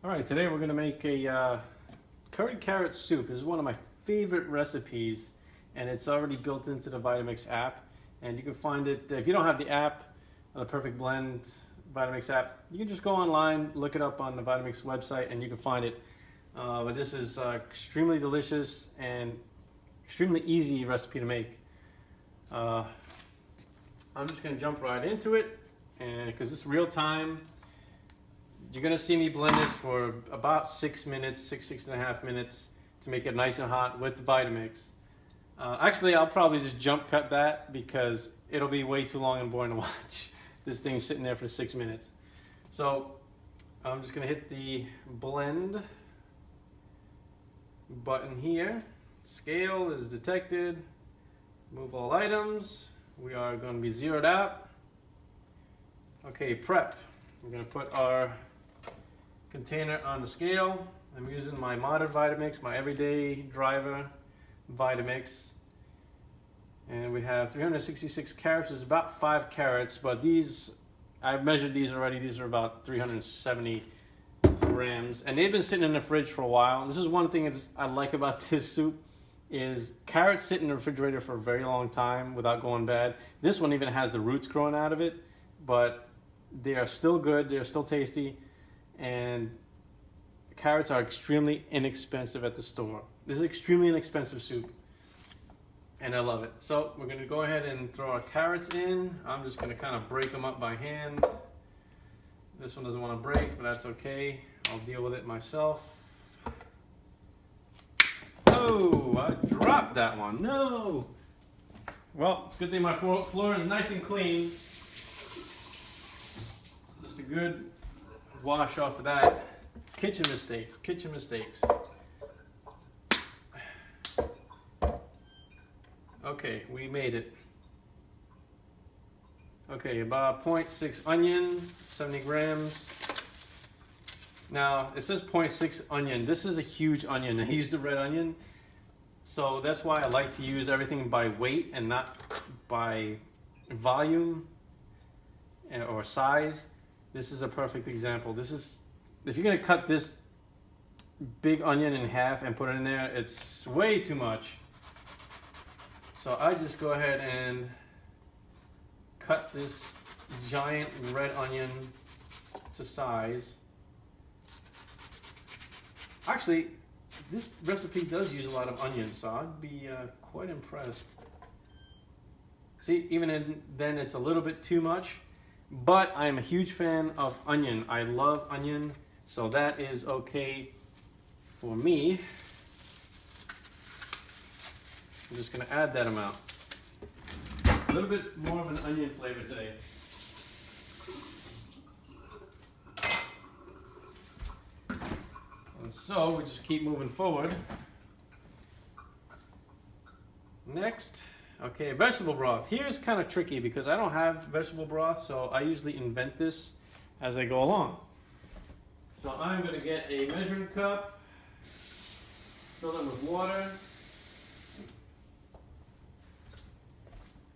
All right, today we're gonna make a curried carrot soup. This is one of my favorite recipes, and it's already built into the Vitamix app. And you can find it, if you don't have the app, the Perfect Blend Vitamix app, you can just go online, look it up on the Vitamix website, and you can find it. But this is extremely delicious and extremely easy recipe to make. I'm just gonna jump right into it, and because it's real time. You're gonna see me blend this for about 6 minutes, six and a half minutes to make it nice and hot with the Vitamix. Actually, I'll probably just jump cut that because it'll be way too long and boring to watch. This thing sitting there for 6 minutes. So I'm just gonna hit the blend button here. Scale is detected. Move all items. We are gonna be zeroed out. Okay, prep. We're gonna put our container on the scale. I'm using my modern Vitamix, my everyday driver Vitamix. And we have 366 carats. There's about 5 carats, but these, I've measured these already. These are about 370 grams. And they've been sitting in the fridge for a while. This is one thing I like about this soup is carrots sit in the refrigerator for a very long time without going bad. This one even has the roots growing out of it, but they are still good, they're still tasty, and carrots are extremely inexpensive at the store. This is extremely inexpensive soup, and I love it. So we're gonna go ahead and throw our carrots in. I'm just gonna kind of break them up by hand. This one doesn't want to break, but that's okay. I'll deal with it myself. Oh, I dropped that one, no! Well, it's a good thing my floor is nice and clean. Just a good wash off of that. Kitchen mistakes, kitchen mistakes. Okay, we made it. Okay, about 0.6 onion, 70 grams. Now, it says 0.6 onion. This is a huge onion. I used the red onion. So that's why I like to use everything by weight and not by volume or size. This is a perfect example. This is, if you're gonna cut this big onion in half and put it in there, it's way too much. So I just go ahead and cut this giant red onion to size. Actually, this recipe does use a lot of onion, so I'd be quite impressed. See, even then it's a little bit too much. But I'm a huge fan of onion. I love onion, so that is okay for me. I'm just gonna add that amount. A little bit more of an onion flavor today. And so we just keep moving forward. Next. Okay, vegetable broth. Here's kind of tricky because I don't have vegetable broth, so I usually invent this as I go along. So I'm going to get a measuring cup, fill it with water,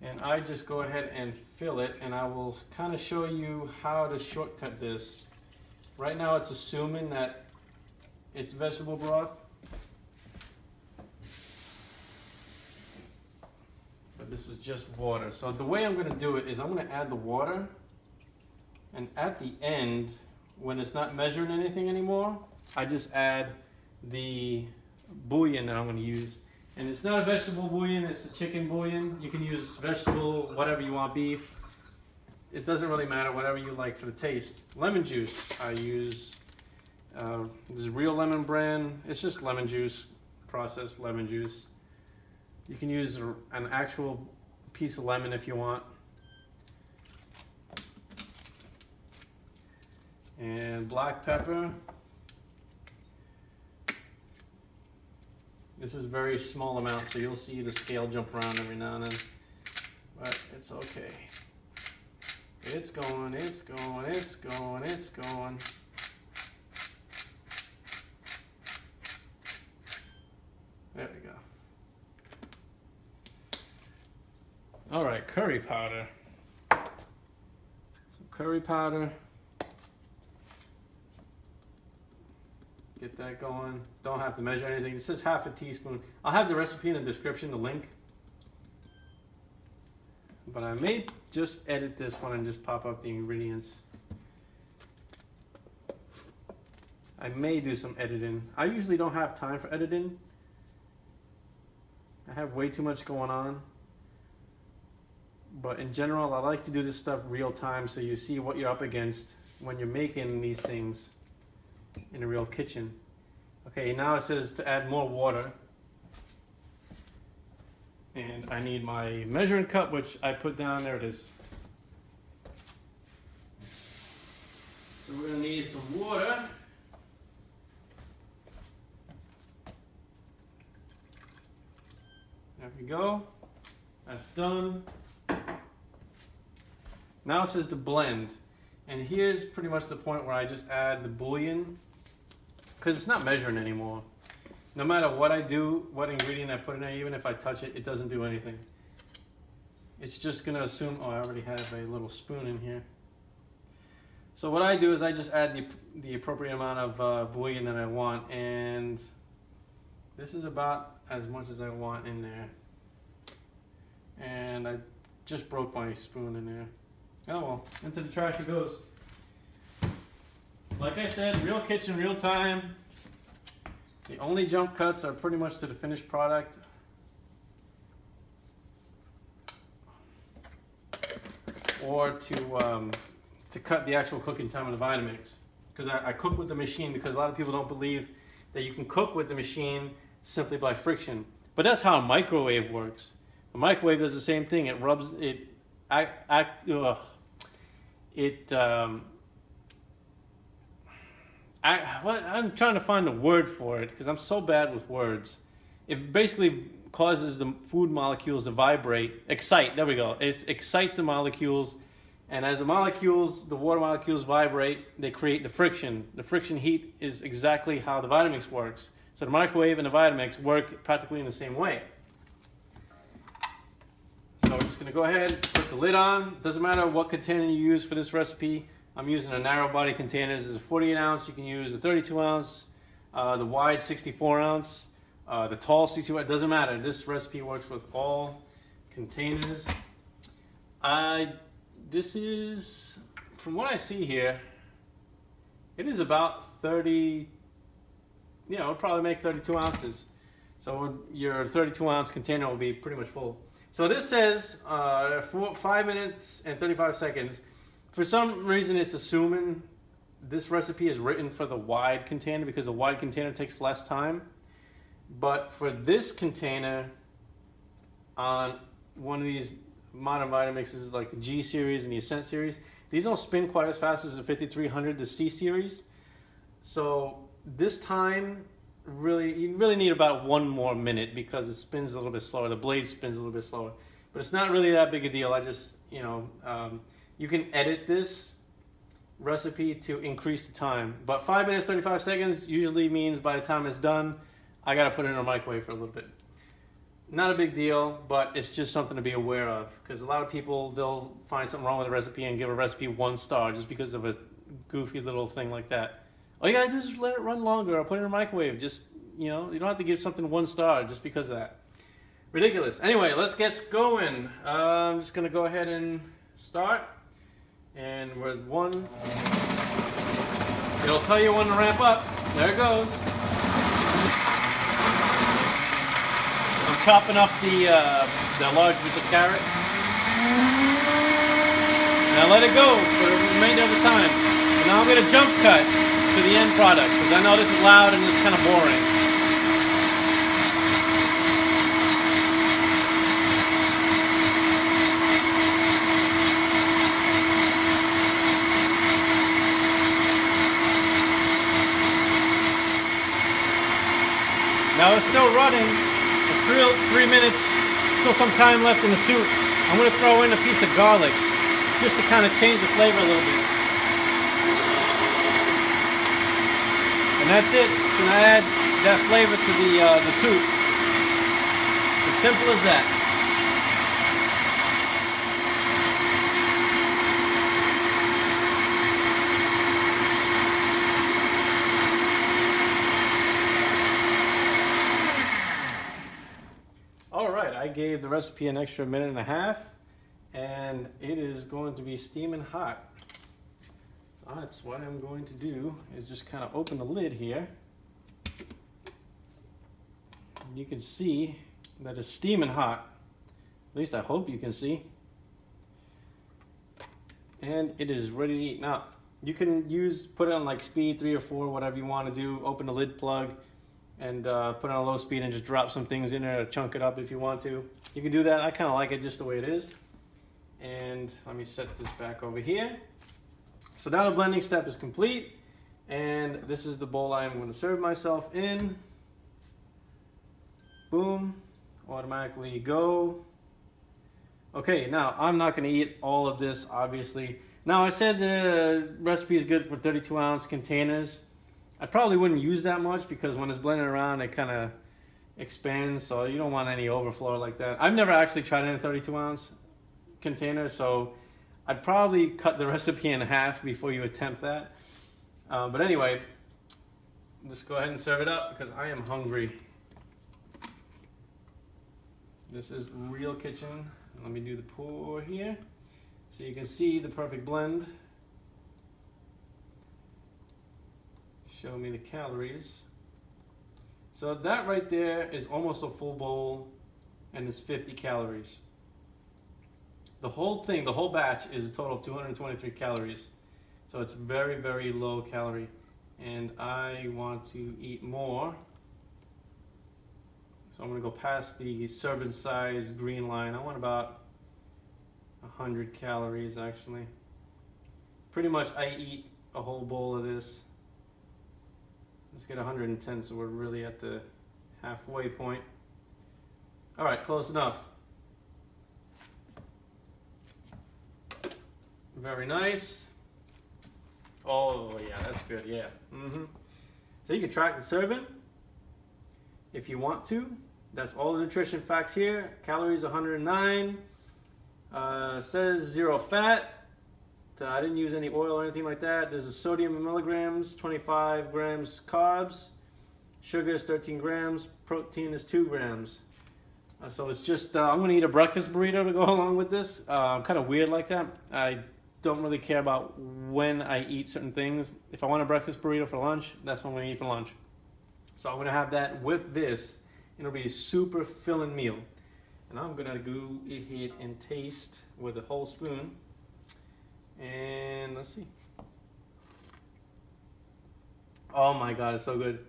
and I just go ahead and fill it, and I will kind of show you how to shortcut this. Right now it's assuming that it's vegetable broth. This is just water. So the way I'm going to do it is I'm going to add the water, and at the end, when it's not measuring anything anymore, I just add the bouillon that I'm going to use. And it's not a vegetable bouillon, it's a chicken bouillon. You can use vegetable, whatever you want, beef. It doesn't really matter, whatever you like for the taste. Lemon juice, I use this is Real Lemon brand. It's just lemon juice, processed lemon juice. You can use an actual piece of lemon if you want. And black pepper. This is a very small amount, so you'll see the scale jump around every now and then. But it's okay. It's going, it's going, it's going, it's going. There we go. All right, curry powder. So curry powder. Get that going. Don't have to measure anything. It says half a teaspoon. I'll have the recipe in the description, the link. But I may just edit this one and just pop up the ingredients. I may do some editing. I usually don't have time for editing. I have way too much going on. But in general, I like to do this stuff real time so you see what you're up against when you're making these things in a real kitchen. Okay, now it says to add more water. And I need my measuring cup, which I put down. There it is. So we're gonna need some water. There we go. That's done. Now it says to blend. And here's pretty much the point where I just add the bouillon, because it's not measuring anymore. No matter what I do, what ingredient I put in there, even if I touch it, it doesn't do anything. It's just gonna assume, oh, I already have a little spoon in here. So what I do is I just add the appropriate amount of bouillon that I want, and this is about as much as I want in there. And I just broke my spoon in there. Oh well, into the trash it goes. Like I said, real kitchen, real time. The only jump cuts are pretty much to the finished product. Or to cut the actual cooking time of the Vitamix. Because I cook with the machine, because a lot of people don't believe that you can cook with the machine simply by friction. But that's how a microwave works. A microwave does the same thing. It rubs it. I'm trying to find a word for it because I'm so bad with words. It basically causes the food molecules to vibrate, excite. There we go. It excites the molecules, and as the water molecules vibrate, they create the friction. The friction heat is exactly how the Vitamix works. So the microwave and the Vitamix work practically in the same way. So we're just going to go ahead, put the lid on. Doesn't matter what container you use for this recipe. I'm using a narrow body container. This is a 48 ounce. You can use a 32 ounce, the wide 64 ounce, the tall 62 ounce. It doesn't matter. This recipe works with all containers. This is, from what I see here, it is about 30, it'll probably make 32 ounces. So your 32 ounce container will be pretty much full. So this says 5 minutes and 35 seconds. For some reason, it's assuming this recipe is written for the wide container because the wide container takes less time. But for this container, on one of these modern Vitamixes like the G series and the Ascent series, these don't spin quite as fast as the 5300, the C series. So this time, you really need about 1 more minute because it spins a little bit slower. The blade spins a little bit slower. But it's not really that big a deal. I just, you can edit this recipe to increase the time. But 5 minutes, 35 seconds usually means by the time it's done, I got to put it in a microwave for a little bit. Not a big deal, but it's just something to be aware of. Because a lot of people, they'll find something wrong with a recipe and give a recipe 1 star just because of a goofy little thing like that. All you got to do is let it run longer or put it in a microwave. Just, you don't have to give something 1 star just because of that. Ridiculous. Anyway, let's get going. I'm just going to go ahead and start. And we're at 1. It'll tell you when to ramp up. There it goes. I'm chopping up the large bits of carrot. Now let it go for the remainder of the time. And now I'm going to jump cut to the end product because I know this is loud and it's kind of boring. Now it's still running. It's 3 minutes. Still some time left in the soup. I'm going to throw in a piece of garlic just to kind of change the flavor a little bit. And that's it. It's going to add that flavor to the soup. As simple as that. I gave the recipe an extra minute and a half, and it is going to be steaming hot. So that's what I'm going to do, is just kind of open the lid here. And you can see that it's steaming hot. At least I hope you can see. And it is ready to eat. Now, you can put it on like speed 3 or 4, whatever you want to do. Open the lid plug and put it on low speed and just drop some things in there to chunk it up if you want to. You can do that. I kind of like it just the way it is. And let me set this back over here. So now the blending step is complete. And this is the bowl I'm going to serve myself in. Boom. Automatically go. Okay, now I'm not going to eat all of this, obviously. Now I said the recipe is good for 32-ounce containers. I probably wouldn't use that much because when it's blended around, it kind of expands, so you don't want any overflow like that. I've never actually tried it in a 32-ounce container, so I'd probably cut the recipe in half before you attempt that. But anyway, just go ahead and serve it up because I am hungry. This is Real Kitchen. Let me do the pour here so you can see the perfect blend. Show me the calories. So that right there is almost a full bowl, and it's 50 calories. The whole thing, the whole batch, is a total of 223 calories. So it's very, very low calorie. And I want to eat more. So I'm going to go past the serving size green line. I want about 100 calories actually. Pretty much I eat a whole bowl of this. Let's get 110, so we're really at the halfway point. All right, close enough. Very nice. Oh yeah, that's good, yeah. So you can track the serving if you want to. That's all the nutrition facts here. Calories 109. Says 0 fat. I didn't use any oil or anything like that. There's a sodium in milligrams, 25 grams carbs. Sugar is 13 grams. Protein is 2 grams. So it's just, I'm going to eat a breakfast burrito to go along with this. I'm kind of weird like that. I don't really care about when I eat certain things. If I want a breakfast burrito for lunch, that's what I'm going to eat for lunch. So I'm going to have that with this. It'll be a super filling meal. And I'm going to go ahead and taste with a whole spoon. And let's see. Oh my God, it's so good.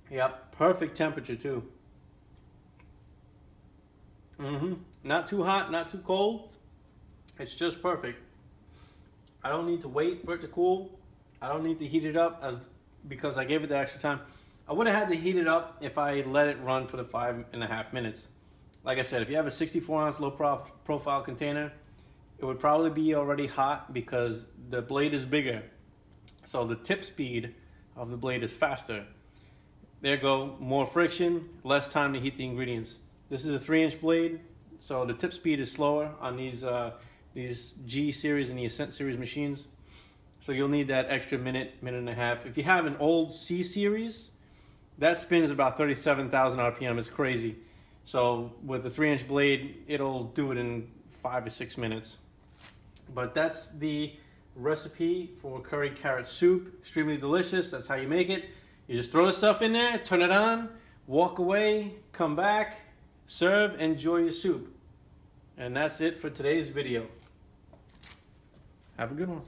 Yep, perfect temperature too. Not too hot, not too cold. It's just perfect. I don't need to wait for it to cool. I don't need to heat it up because I gave it the extra time. I would have had to heat it up if I let it run for the 5.5 minutes. Like I said, if you have a 64-ounce low profile container, it would probably be already hot because the blade is bigger. So the tip speed of the blade is faster. There you go, more friction, less time to heat the ingredients. This is a 3-inch blade, so the tip speed is slower on these G series and the Ascent Series machines. So you'll need that extra minute and a half. If you have an old C series, that spins about 37,000 RPM. It's crazy. So with the 3-inch blade, it'll do it in 5 or 6 minutes. But that's the recipe for curry carrot soup. Extremely delicious. That's how you make it. You just throw the stuff in there, turn it on, walk away, come back, serve, enjoy your soup. And that's it for today's video. Have a good one.